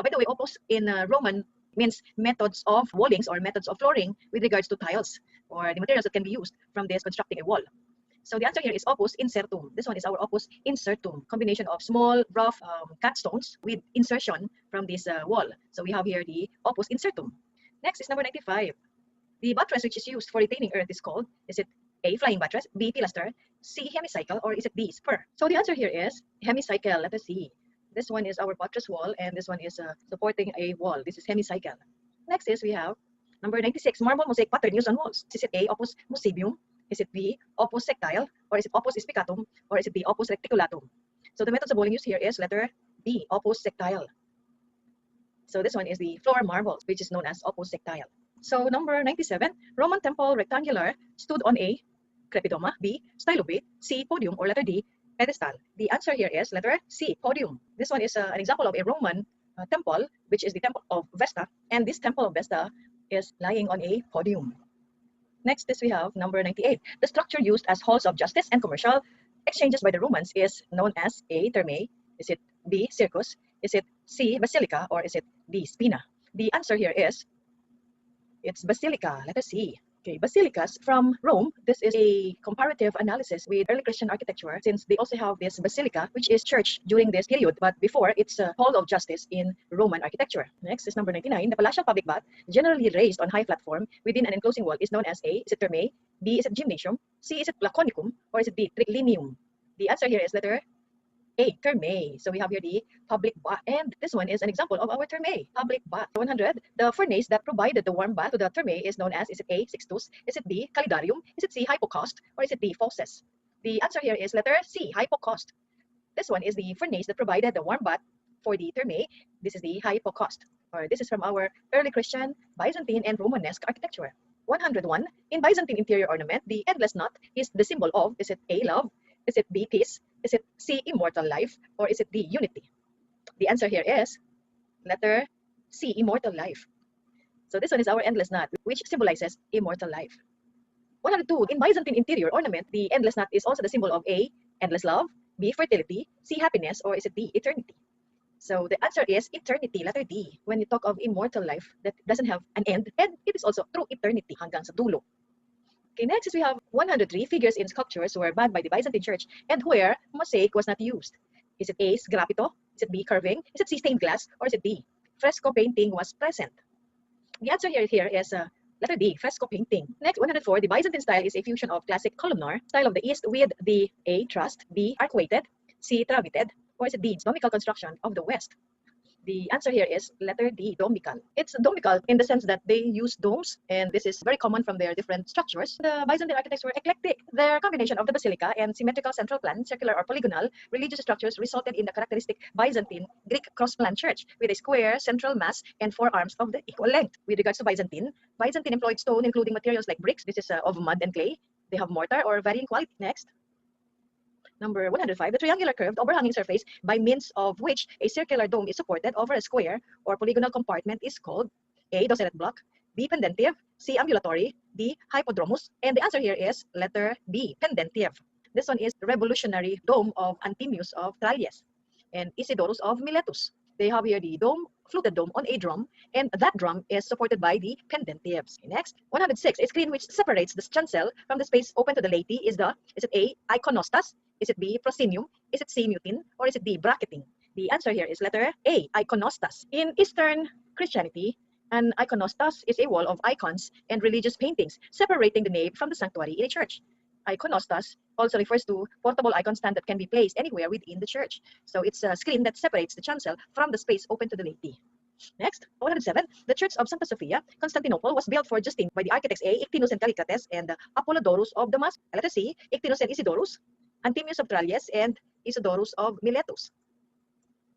Speaker 1: By the way, opus in Roman means methods of wallings or methods of flooring with regards to tiles or the materials that can be used from this constructing a wall. So the answer here is opus incertum. This one is our opus incertum, combination of small rough cut stones with insertion from this wall. So we have here the opus incertum. Next is number 95. The buttress which is used for retaining earth is called, is it A. Flying buttress, B. Pilaster, C. Hemicycle, or is it D. Spur? So the answer here is hemicycle. Let us see. This one is our buttress wall and this one is supporting a wall. This is hemicycle. Next is we have number 96. Marble mosaic pattern used on walls. Is it A. Opus mosibium? Is it B. Opus sectile, or is it opus spicatum, or is it D. Opus reticulatum? So the methods of walling used here is letter B. Opus sectile. So this one is the floor marble, which is known as opus sectile. So number 97. Roman temple rectangular stood on A. Crepidoma, B. Stylobate, C. Podium, or letter D. Pedestal. The answer here is letter C. Podium. This one is an example of a Roman temple, which is the temple of Vesta, and this temple of Vesta is lying on a podium. Next is we have number 98. The structure used as halls of justice and commercial exchanges by the Romans is known as A. Thermae, is it B. Circus, is it C. Basilica, or is it D. Spina? The answer here is it's basilica. Let us see. Okay, basilicas from Rome. This is a comparative analysis with early Christian architecture, since they also have this basilica, which is church during this period, but before it's a hall of justice in Roman architecture. Next is number 99. The palatial public bath, generally raised on high platform within an enclosing wall, is known as A. Is it Thermae? B. Is it gymnasium? C. Is it laconicum? Or is it D. Triclinium? The answer here is letter A. Thermae. So we have here the public bath, and this one is an example of our Thermae public bath. 100. The furnace that provided the warm bath to the Thermae is known as, is it A. Sixtus? Is it B. Calidarium? Is it C. Hypocaust? Or is it D. Fauces? The answer here is letter C. Hypocaust. This one is the furnace that provided the warm bath for the Thermae. This is the Hypocaust, or this is from our early Christian, Byzantine, and Romanesque architecture. 101. In Byzantine interior ornament, the endless knot is the symbol of, is it A. Love? Is it B. Peace? Is it C. Immortal life? Or is it D. Unity? The answer here is letter C. Immortal life. So this one is our endless knot, which symbolizes immortal life. 102. In Byzantine interior ornament, the endless knot is also the symbol of A. Endless love, B. Fertility, C. Happiness, or is it D. Eternity? So the answer is eternity, letter D. When you talk of immortal life that doesn't have an end, and it is also through eternity hanggang sa dulo. Okay, next is we have 103 figures in sculptures were banned by the Byzantine Church and where mosaic was not used. Is it A. Sgraffito? Is it B. Carving? Is it C. Stained glass? Or is it D. Fresco painting was present? The answer here is letter D. Fresco painting. Next, 104. The Byzantine style is a fusion of classic columnar style of the East with the A. Trussed, B. Arcuated, C. Travetted, or is it D. Domical construction of the West? The answer here is letter D, domical. It's domical in the sense that they use domes, and this is very common from their different structures. The Byzantine architects were eclectic. Their combination of the basilica and symmetrical central plan, circular or polygonal, religious structures resulted in the characteristic Byzantine Greek cross-plan church with a square central mass and four arms of the equal length. With regards to Byzantine employed stone, including materials like bricks. This is of mud and clay. They have mortar or varying quality. Next. Number 105, the triangular curved overhanging surface by means of which a circular dome is supported over a square or polygonal compartment is called A. Dosseret block, B. Pendentive, C. Ambulatory, D. Hypodromus, and the answer here is letter B. Pendentive. This one is the revolutionary dome of Anthemius of Tralles and Isidorus of Miletus. They have here the dome, fluted dome on a drum, and that drum is supported by the pendentives. Next, 106, a screen which separates the chancel from the space open to the laity is it A. Iconostas? Is it B. Proscenium? Is it C. Mutin? Or is it D. Bracketing? The answer here is letter A. Iconostas. In Eastern Christianity, an iconostas is a wall of icons and religious paintings separating the nave from the sanctuary in a church. Iconostas also refers to portable icon stand that can be placed anywhere within the church. So it's a screen that separates the chancel from the space open to the laity. Next, 107. The Church of Santa Sophia, Constantinople, was built for Justine by the architects A. Ictinus and Callicrates and Apollodorus of Damascus. Let us see, Ictinus and Isidorus. Anthemius of Tralles and Isidorus of Miletus.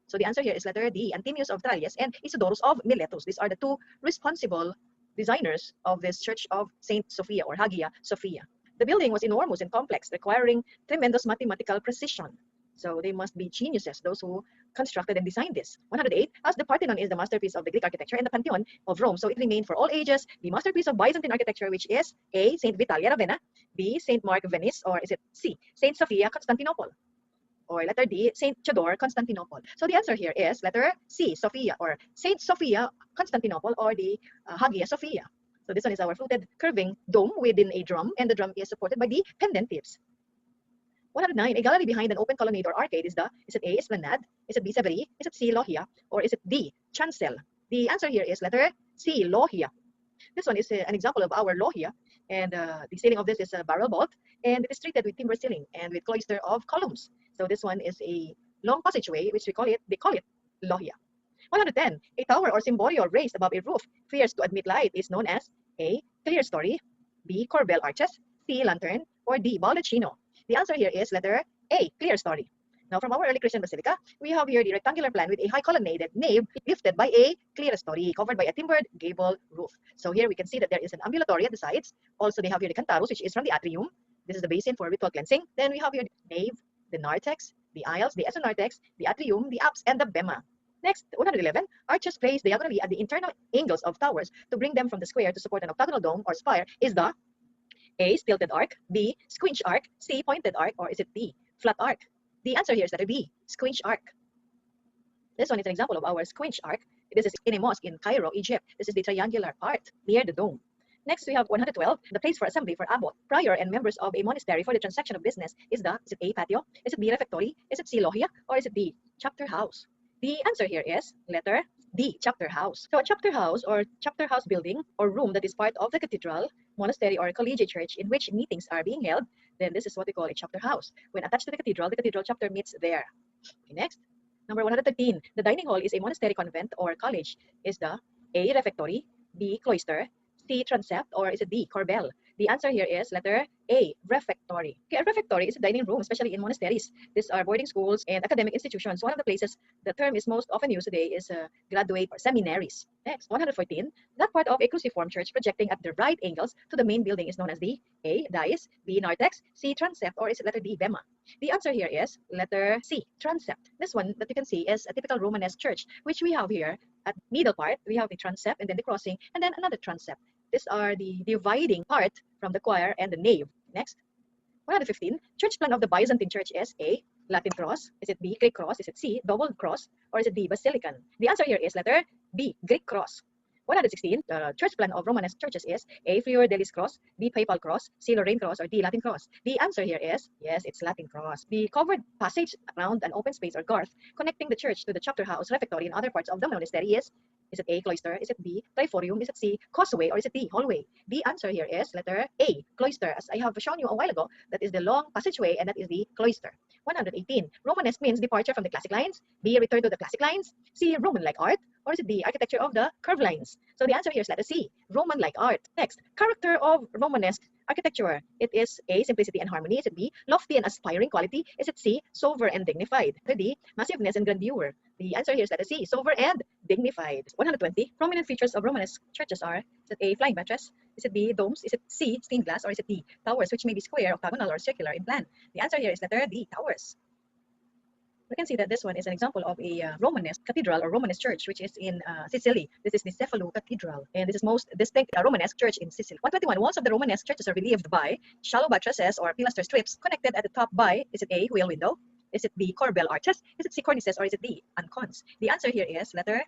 Speaker 1: So the answer here is letter D, Anthemius of Tralles and Isidorus of Miletus. These are the two responsible designers of this Church of Saint Sophia or Hagia Sophia. The building was enormous and complex, requiring tremendous mathematical precision. So they must be geniuses, those who constructed and designed this. 108, as the Parthenon is the masterpiece of the Greek architecture and the Pantheon of Rome, so it remained for all ages the masterpiece of Byzantine architecture, which is A, Saint Vitalia Ravenna, B, Saint Mark Venice, or is it C, Saint Sophia Constantinople? Or letter D, Saint Theodore Constantinople. So the answer here is letter C, Sophia, or Saint Sophia Constantinople, or the Hagia Sophia. So this one is our fluted curving dome within a drum, and the drum is supported by the pendant tips. 109, a gallery behind an open colonnade or arcade is it A, Esplanade, is it B, Savary, is it C, Logia, or is it D, Chancel? The answer here is letter C, Logia. This one is an example of our logia, and the ceiling of this is a barrel vault, and it is treated with timber ceiling and with cloister of columns. So this one is a long passageway, which they call it logia. 110, a tower or cymboreal raised above a roof fierce to admit light is known as A, clear story, B, corbel arches, C, lantern, or D, baldacchino. The answer here is letter A, clear story. Now, from our early Christian basilica, we have here the rectangular plan with a high colonnaded nave lifted by a clerestory covered by a timbered gable roof. So here we can see that there is an ambulatory at the sides. Also, they have here the cantarus, which is from the atrium. This is the basin for ritual cleansing. Then we have here the nave, the narthex, the aisles, the esonarthex, the atrium, the apse, and the bema. Next, 111, arches placed diagonally at the internal angles of towers to bring them from the square to support an octagonal dome or spire is the A, stilted arc, B, squinch arc, C, pointed arc, or is it D, flat arc? The answer here is letter B, squinch arc. This one is an example of our squinch arc. This is in a mosque in Cairo, Egypt. This is the triangular part near the dome. Next, we have 112, the place for assembly for abbot, prior, and members of a monastery for the transaction of business is it A, patio, is it B, refectory, is it C, logia, or is it D, chapter house? The answer here is letter D, chapter house. So a chapter house or chapter house building or room that is part of the cathedral, monastery, or collegiate church in which meetings are being held, then this is what we call a chapter house. When attached to the cathedral chapter meets there. Okay, next, number 113, the dining hall is a monastery, convent, or college. Is the A, refectory, B, cloister, C, transept, or is it D, corbel? The answer here is letter A, refectory. Okay, a refectory is a dining room, especially in monasteries. These are boarding schools and academic institutions. One of the places the term is most often used today is graduate or seminaries. Next, 114, that part of a cruciform church projecting at the right angles to the main building is known as the A, dais, B, narthex, C, transept, or is it letter D, bema? The answer here is letter C, transept. This one that you can see is a typical Romanesque church, which we have here at middle part. We have the transept and then the crossing and then another transept. These are the dividing part from the choir and the nave. Next, 115, church plan of the Byzantine church is A, Latin cross, is it B, Greek cross, is it C, double cross, or is it D, basilican? The answer here is letter B, Greek cross. 116, the church plan of Romanesque churches is A, Fleur de Lis cross, B, papal cross, C, Lorraine cross, or D, Latin cross. The answer here is, yes, it's Latin cross. The covered passage around an open space or garth connecting the church to the chapter house, refectory, and other parts of the monastery is it A, cloister? Is it B, triforium? Is it C, causeway? Or is it D, hallway? The answer here is letter A, cloister. As I have shown you a while ago, that is the long passageway and that is the cloister. 118, Romanesque means departure from the classic lines, B, return to the classic lines, C, Roman-like art, or is it D, architecture of the curved lines? So the answer here is letter C, Roman-like art. Next, character of Romanesque architecture. It is A, simplicity and harmony. Is it B, lofty and aspiring quality? Is it C, sober and dignified? Letter D, massiveness and grandeur. The answer here is letter C, sober and dignified. 120, prominent features of Romanesque churches are, is it A, flying buttress? Is it B, domes? Is it C, stained glass? Or is it D, towers, which may be square, octagonal, or circular in plan? The answer here is letter D, towers. We can see that this one is an example of a Romanesque cathedral or Romanesque church, which is in Sicily. This is the Cefalù Cathedral, and this is most distinct Romanesque church in Sicily. 121, walls of the Romanesque churches are relieved by shallow buttresses or pilaster strips connected at the top by, is it A, wheel window? Is it B, corbel arches? Is it C, cornices? Or is it D, ancons? The answer here is letter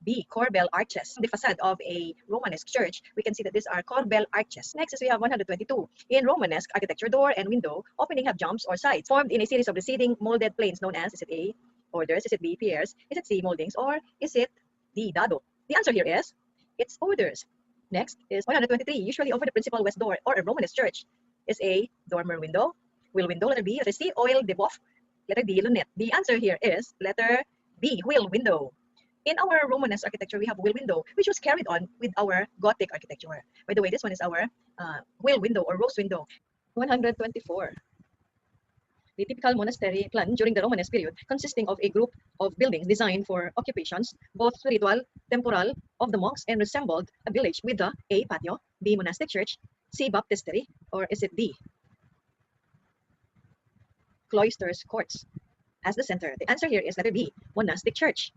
Speaker 1: B, corbel arches. The facade of a Romanesque church, we can see that these are corbel arches. Next is we have 122. In Romanesque architecture, door and window opening have jumps or sides formed in a series of receding molded planes known as, is it A, orders? Is it B, piers? Is it C, moldings? Or is it D, dado? The answer here is, it's orders. Next is 123. Usually over the principal west door or a Romanesque church is A, dormer window, wheel window, letter B, letter C, oil de boeuf, letter D, lunette. The answer here is letter B, wheel window. In our Romanesque architecture, we have wheel window, which was carried on with our Gothic architecture. By the way, this one is our wheel window or rose window. 124. The typical monastery plan during the Romanesque period consisting of a group of buildings designed for occupations, both spiritual, temporal, of the monks and resembled a village with the A. Patio, B. Monastic church, C. Baptistery, or is it D. Cloisters courts as the center? The answer here is letter B. Monastic church.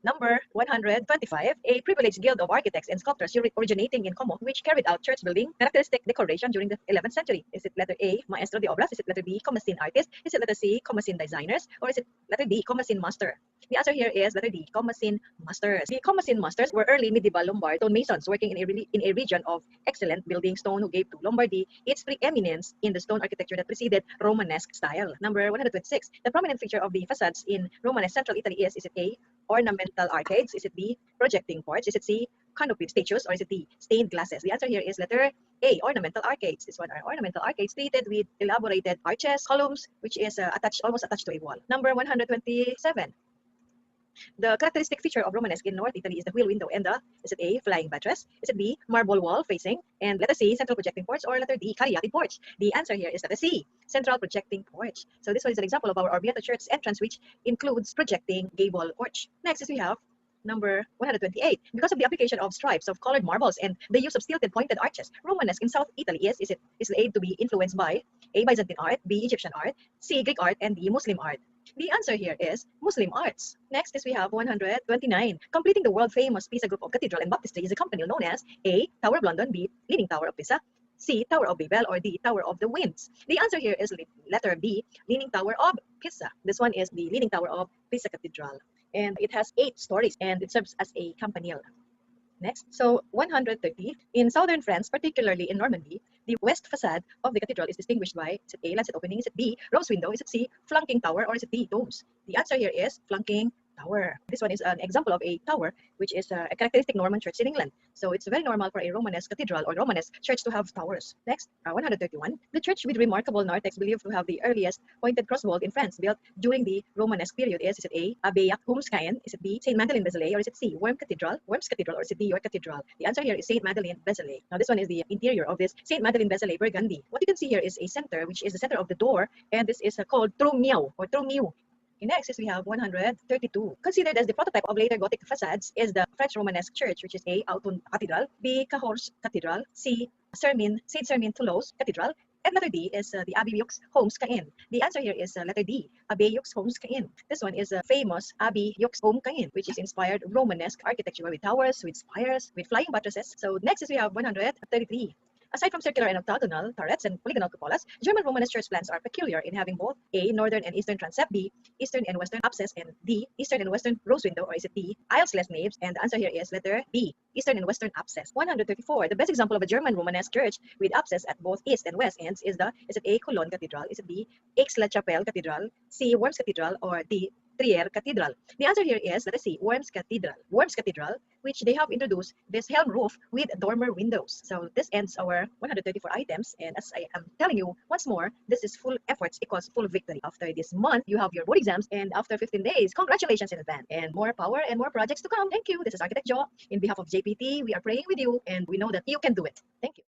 Speaker 1: Number 125, a privileged guild of architects and sculptors originating in Como, which carried out church building characteristic decoration during the 11th century. Is it letter A, Maestro de Obras? Is it letter B, Comasin artist? Is it letter C, Comasin designers? Or is it letter D, Comasin master? The answer here is letter D, Comasin masters. The Comasin masters were early medieval Lombard stonemasons working in a region of excellent building stone who gave to Lombardy its preeminence in the stone architecture that preceded Romanesque style. Number 126, the prominent feature of the facades in Romanesque central Italy is it A, ornamental arcades? Is it B, projecting porch? Is it C, canopied statues? Or is it D, stained glasses? The answer here is letter A, ornamental arcades. This one are ornamental arcades created with elaborated arches, columns, which is almost attached to a wall. Number 127. The characteristic feature of Romanesque in North Italy is the wheel window and the, is it A, flying buttress? Is it B, marble wall facing? And letter C, central projecting porch? Or letter D, caryatid porch? The answer here is letter C, central projecting porch. So this one is an example of our Orvieto Church entrance, which includes projecting gable porch. Next is we have number 128. Because of the application of stripes of colored marbles and the use of stilted pointed arches, Romanesque in South Italy is A, to be influenced by A, Byzantine art, B, Egyptian art, C, Greek art, and D, Muslim art. The answer here is Muslim arts. Next is we have 129. Completing the world famous Pisa group of cathedral and baptistry is a company known as A, Tower of London, B, Leaning Tower of Pisa, C, Tower of Babel, or D, Tower of the Winds. The answer here is letter B, Leaning Tower of Pisa. This one is the Leaning Tower of Pisa Cathedral. And it has 8 stories and it serves as a campanile. Next, so 130. In southern France, particularly in Normandy, the west facade of the cathedral is distinguished by, is it A, lancet opening? Is it B, rose window? Is it C, flanking tower? Or is it D, domes? The answer here is flanking tower. This one is an example of a tower, which is a characteristic Norman church in England. So it's very normal for a Romanesque cathedral or Romanesque church to have towers. Next, 131. The church with remarkable narthex believed to have the earliest pointed crossvault in France built during the Romanesque period is it A, Abbey Humskaen? Is it B, St. Madeleine Vézelay? Or is it C, Worms Cathedral? Or is it D, York Cathedral? The answer here is St. Madeleine Vézelay. Now this one is the interior of this St. Madeleine Vézelay, Burgundy. What you can see here is a center, which is the center of the door, and this is called Tromieu or Tromieu. Next is we have 132. Considered as the prototype of later Gothic facades is the French Romanesque church, which is A, Autun Cathedral, B, Cahors Cathedral, C, Saint Sermin Toulouse Cathedral, and letter D is the Abbey Yux Homes Caen. The answer here is letter D, Abbey Yux Homes Caen. This one is a famous Abbey Yux Home Caen, which is inspired Romanesque architecture with towers, with spires, with flying buttresses. So next is we have 133. Aside from circular and octagonal turrets and polygonal cupolas, German Romanesque church plans are peculiar in having both A, northern and eastern transept, B, eastern and western apses, and D, eastern and western rose window, or is it D, aisle/slash naves? And the answer here is letter B, eastern and western apses. 134. The best example of a German Romanesque church with apses at both east and west ends is it A, Cologne Cathedral? Is it B, Aix-la-Chapelle Cathedral, C, Worms Cathedral, or D, Trier Cathedral? The answer here is let us see, Worms Cathedral. Worms Cathedral, which they have introduced this helm roof with dormer windows. So this ends our 134 items, and as I am telling you once more, this is full efforts equals full victory. After this month, you have your board exams, and after 15 days, congratulations in advance, and more power and more projects to come. Thank you. This is Architect Jo. In behalf of JPT, we are praying with you, and we know that you can do it. Thank you.